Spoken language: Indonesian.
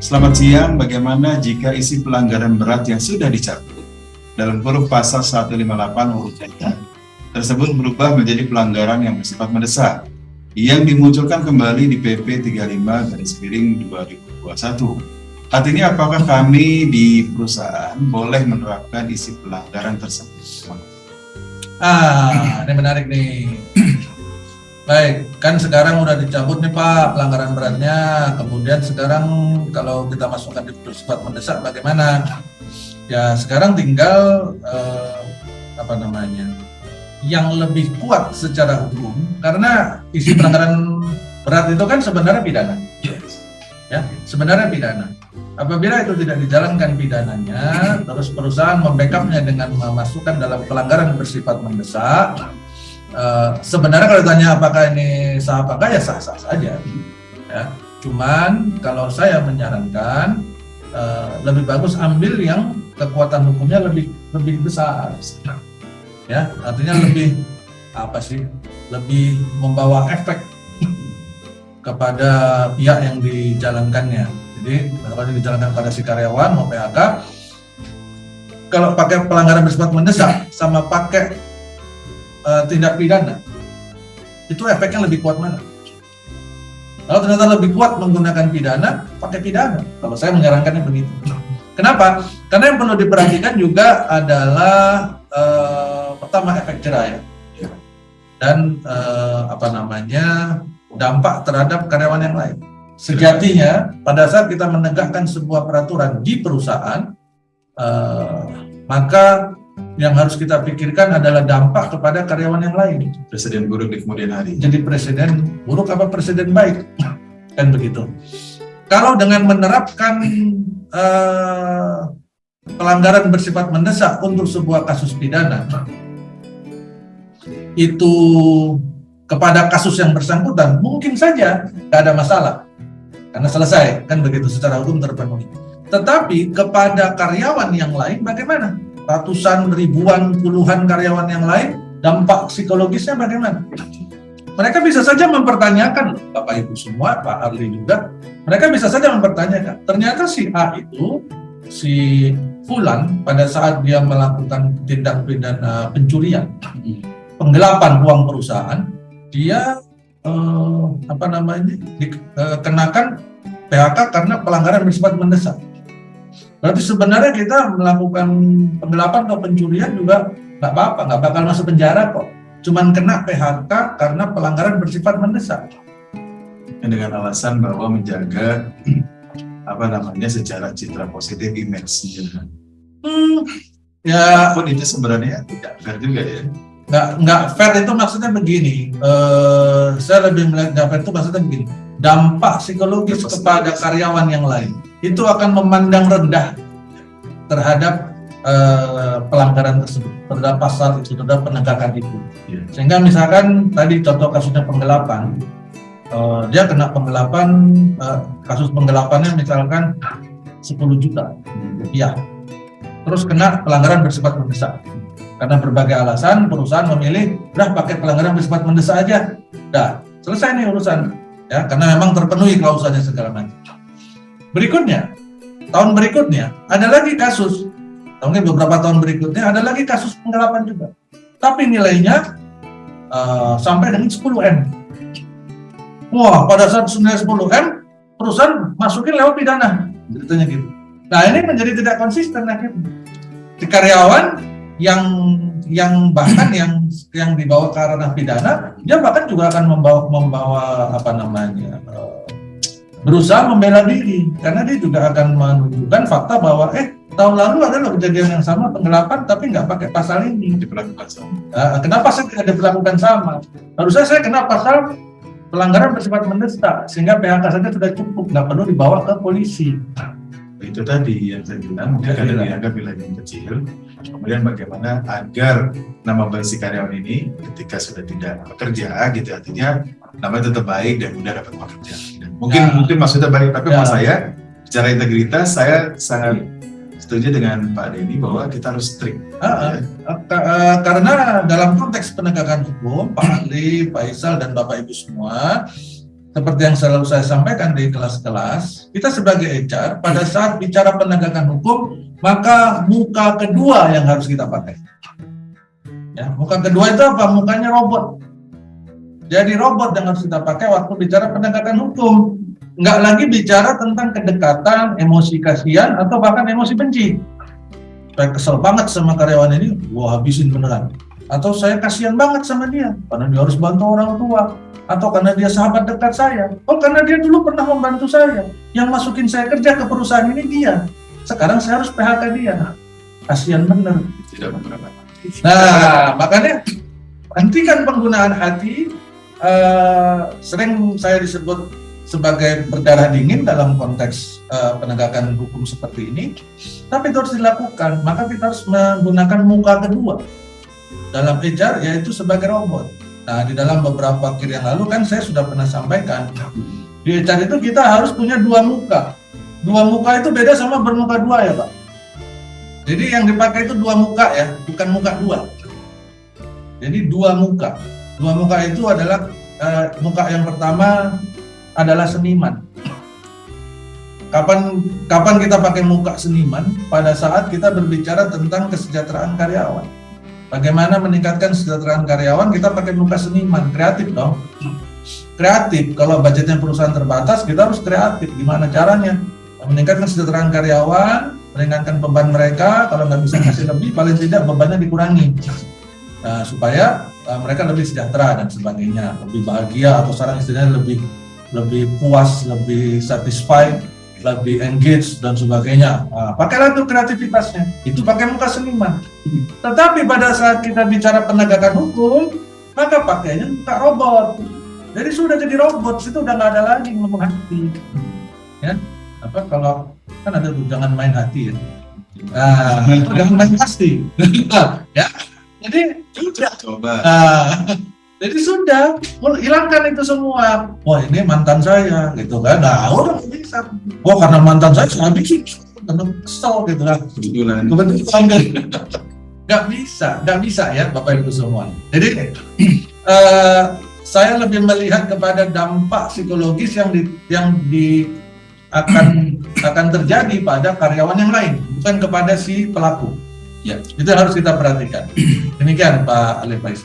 Selamat siang, bagaimana jika isi pelanggaran berat yang sudah dicabut dalam kurung pasal 158 huruf I tersebut berubah menjadi pelanggaran yang bersifat mendesak yang dimunculkan kembali di PP 35/2021. Artinya apakah kami di perusahaan boleh menerapkan isi pelanggaran tersebut? Ini menarik nih. Baik, kan sekarang udah dicabut nih Pak pelanggaran beratnya. Kemudian sekarang kalau kita masukkan di bersifat mendesak bagaimana? Ya sekarang tinggal yang lebih kuat secara hukum, karena isi pelanggaran berat itu kan sebenarnya pidana. Ya, sebenarnya pidana. Apabila itu tidak dijalankan pidananya, terus perusahaan membackupnya dengan memasukkan dalam pelanggaran bersifat mendesak, sebenarnya kalau ditanya apakah ini sah apakah, ya sah-sah saja. Ya. Cuman kalau saya menyarankan lebih bagus ambil yang kekuatan hukumnya lebih besar. Ya, artinya lebih membawa efek kepada pihak yang dijalankannya. Jadi kalau dijalankan pada si karyawan mau PHK, kalau pakai pelanggaran bersifat mendesak sama pakai tindak pidana, itu efeknya lebih kuat mana? Kalau ternyata lebih kuat menggunakan pidana, pakai pidana. Kalau saya menyarankannya begitu. Kenapa? Karena yang perlu diperhatikan juga adalah pertama efek jerah ya, dan dampak terhadap karyawan yang lain. Sejatinya pada saat kita menegakkan sebuah peraturan di perusahaan, maka yang harus kita pikirkan adalah dampak kepada karyawan yang lain. Presiden buruk di kemudian hari. Jadi presiden buruk apa presiden baik? Kan begitu. Kalau dengan menerapkan pelanggaran bersifat mendesak untuk sebuah kasus pidana, itu kepada kasus yang bersangkutan mungkin saja tidak ada masalah karena selesai, kan begitu, secara hukum terpenuhi. Tetapi kepada karyawan yang lain bagaimana? Ratusan, ribuan, puluhan karyawan yang lain, dampak psikologisnya bagaimana? Mereka bisa saja mempertanyakan, Bapak Ibu semua, Pak Arli juga, mereka bisa saja mempertanyakan, ternyata si A itu, si Fulan pada saat dia melakukan tindak pidana pencurian, penggelapan uang perusahaan, dia dikenakan PHK karena pelanggaran bersifat mendesak. Berarti sebenarnya kita melakukan penggelapan atau pencurian juga nggak apa-apa, nggak bakal masuk penjara kok. Cuman kena PHK karena pelanggaran bersifat mendesak. Dengan alasan bahwa menjaga secara citra positif image. Ya pun itu sebenarnya tidak fair juga ya. Nggak fair itu maksudnya begini. Saya lebih melihat nggak fair itu maksudnya begini. Dampak psikologis kepada karyawan yang lain itu akan memandang rendah terhadap pelanggaran tersebut, terhadap pasal itu, terhadap penegakan itu. Sehingga misalkan tadi contoh kasusnya penggelapan, dia kena penggelapan, kasus penggelapannya misalkan 10 juta rupiah, terus kena pelanggaran bersifat mendesak. Karena berbagai alasan perusahaan memilih udah pakai pelanggaran bersifat mendesak aja, udah selesai nih urusan ya, karena memang terpenuhi klausulnya segala macam. Berikutnya, tahun berikutnya ada lagi kasus, beberapa tahun berikutnya ada lagi kasus penggelapan juga, tapi nilainya sampai dengan 10M. Wah, pada saat nilai 10M perusahaan masukin lewat pidana, ceritanya gitu. Nah ini menjadi tidak konsisten akhirnya. Di karyawan yang bahkan yang dibawa ke ranah pidana, dia bahkan juga akan membawa berusaha membela diri, karena dia juga akan menunjukkan fakta bahwa tahun lalu ada loh kejadian yang sama penggelapan tapi nggak pakai pasal ini diperlakukan sama. Kenapa saya tidak diperlakukan sama? Harusnya saya kena pasal pelanggaran bersifat mendesak sehingga PHK saja sudah cukup, nggak perlu dibawa ke polisi. Itu tadi yang saya bilang, mungkin ada dianggap wilayah yang kecil. Kemudian bagaimana agar nama baik si karyawan ini ketika sudah tidak bekerja gitu, artinya namanya tetap baik dan mudah dapat pekerjaan. Mungkin maksudnya baik, tapi mas saya secara integritas saya sangat setuju dengan Pak Denny bahwa kita harus strict. Karena dalam konteks penegakan hukum, Pak Arli, Pak Isal dan Bapak Ibu semua, seperti yang selalu saya sampaikan di kelas-kelas, kita sebagai HR pada saat bicara penegakan hukum, maka muka kedua yang harus kita pakai. Ya, muka kedua itu apa? Mukanya robot. Jadi robot yang harus kita pakai waktu bicara penegakan hukum. Nggak lagi bicara tentang kedekatan, emosi kasihan, atau bahkan emosi benci. Saya kesel banget sama karyawan ini, gua habisin beneran. Atau saya kasihan banget sama dia, karena dia harus bantu orang tua. Atau karena dia sahabat dekat saya. Oh, karena dia dulu pernah membantu saya. Yang masukin saya kerja ke perusahaan ini dia. Sekarang saya harus PHK dia. Kasihan bener. Tidak beberapa. Nah, makanya hentikan penggunaan hati. Sering saya disebut sebagai berdarah dingin dalam konteks penegakan hukum seperti ini. Tapi itu harus dilakukan. Maka kita harus menggunakan muka kedua dalam HR, yaitu sebagai robot. Nah, di dalam beberapa waktu yang lalu kan saya sudah pernah sampaikan, di HR itu kita harus punya dua muka. Dua muka itu beda sama bermuka dua ya Pak. Jadi yang dipakai itu dua muka ya, bukan muka dua. Jadi dua muka. Dua muka itu adalah muka yang pertama adalah seniman. Kapan kita pakai muka seniman? Pada saat kita berbicara tentang kesejahteraan karyawan. Bagaimana meningkatkan kesejahteraan karyawan, kita pakai muka seniman, kreatif dong. Kreatif, kalau budgetnya perusahaan terbatas, kita harus kreatif. Gimana caranya? Meningkatkan kesejahteraan karyawan, meringankan beban mereka, kalau nggak bisa kasih lebih, paling tidak bebannya dikurangi. Nah, supaya mereka lebih sejahtera dan sebagainya, lebih bahagia, atau sekarang istilahnya lebih puas, lebih satisfied, lebih engage dan sebagainya. Nah, pakailah itu kreativitasnya. Itu pakai muka seniman. Tetapi pada saat kita bicara penegakan hukum, maka pakainya muka robot. Jadi sudah jadi robot, itu udah nggak ada lagi ngomong hati. Ya, apa kalau kan ada tuh jangan main hati ya. Nah, itu jangan main hati. Ya, jadi sudah. Coba. Jadi sudah, hilangkan itu semua. Wah, ini mantan saya, gitu kan? Nah, udah bisa. Wah, karena mantan saya habisin, karena kesel gitu kan. Kebetulan nggak bisa ya, Bapak Ibu semua. Jadi saya lebih melihat kepada dampak psikologis yang akan terjadi pada karyawan yang lain, bukan kepada si pelaku. Ya, itu harus kita perhatikan. Demikian Pak Alif Faiz.